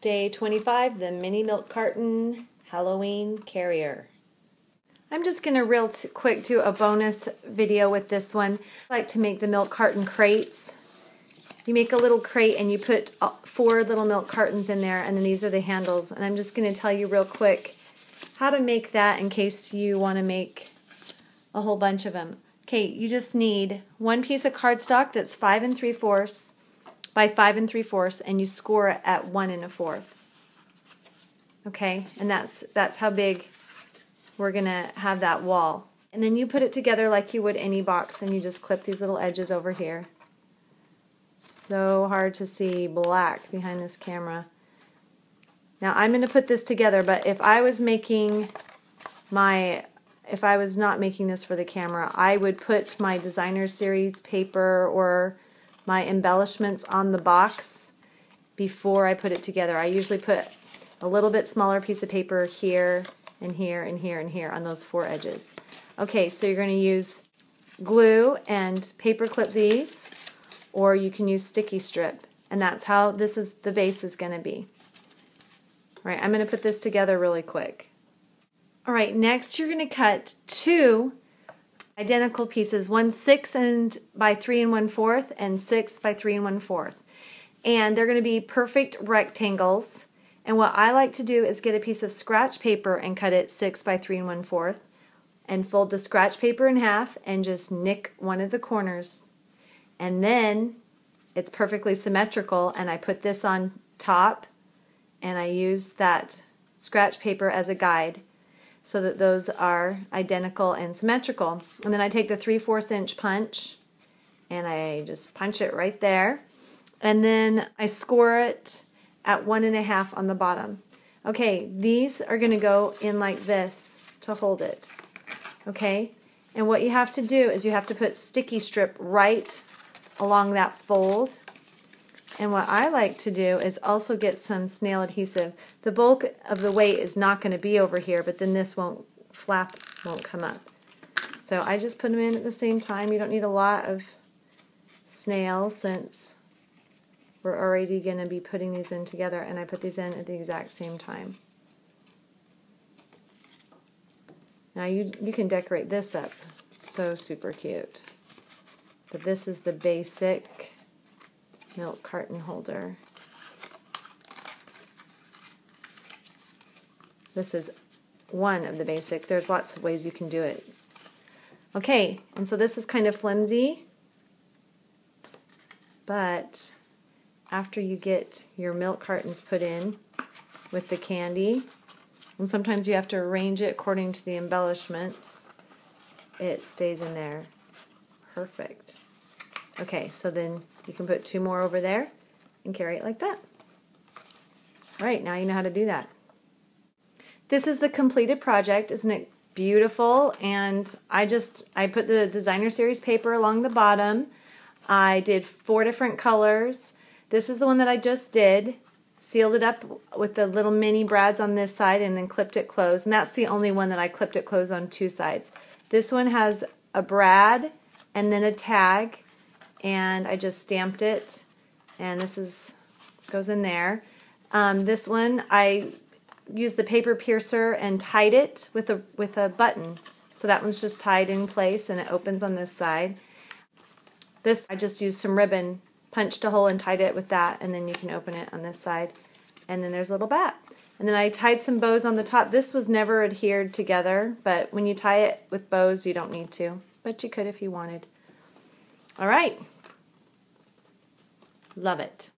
Day 25, the mini milk carton Halloween carrier. I'm just going to real quick do a bonus video with this one. I like to make the milk carton crates. You make a little crate and you put 4 little milk cartons in there, and then these are the handles. And I'm just going to tell you real quick how to make that in case you want to make a whole bunch of them. Okay, you just need 1 piece of cardstock that's 5 3/4 by 5 3/4, and you score it at 1 1/4. Okay, and that's how big we're gonna have that wall. And then you put it together like you would any box, and you just clip these little edges over here. So hard to see black behind this camera. Now I'm gonna put this together, but if I was not making this for the camera, I would put my designer series paper or my embellishments on the box before I put it together. I usually put a little bit smaller piece of paper here and here and here and here on those 4 edges. Okay, so you're going to use glue and paper clip these, or you can use sticky strip, and that's how the base is going to be. All right, I'm going to put this together really quick. All right, next you're going to cut 2 identical pieces, one 6 by 3 1/4 and 6 by 3 1/4, and they're going to be perfect rectangles. And what I like to do is get a piece of scratch paper and cut it 6 by 3 1/4, and fold the scratch paper in half and just nick one of the corners, and then it's perfectly symmetrical. And I put this on top, and I use that scratch paper as a guide, so that those are identical and symmetrical. And then I take the 3/4 inch punch and I just punch it right there, and then I score it at 1 1/2 on the bottom. Okay, these are going to go in like this to hold it. Okay, and what you have to do is you have to put sticky strip right along that fold. And what I like to do is also get some snail adhesive. The bulk of the weight is not going to be over here, but then this flap won't come up. So I just put them in at the same time. You don't need a lot of snail since we're already going to be putting these in together, and I put these in at the exact same time. Now you can decorate this up. So super cute. But this is the basic milk carton holder. This is one of the basic. There's lots of ways you can do it. Okay, and so this is kind of flimsy, but after you get your milk cartons put in with the candy, and sometimes you have to arrange it according to the embellishments, it stays in there perfect. Okay, so then you can put 2 more over there and carry it like that. All right, now you know how to do that. This is the completed project. Isn't it beautiful? And I put the designer series paper along the bottom. I did 4 different colors. This is the one that I just did. Sealed it up with the little mini brads on this side and then clipped it closed. And that's the only one that I clipped it closed on 2 sides. This one has a brad and then a tag, and I just stamped it, and this goes in there. This one I used the paper piercer and tied it with a button, so that one's just tied in place and it opens on this side. This I just used some ribbon, punched a hole and tied it with that, and then you can open it on this side, and then there's a little bat. And then I tied some bows on the top. This was never adhered together, but when you tie it with bows you don't need to, but you could if you wanted. All right. Love it.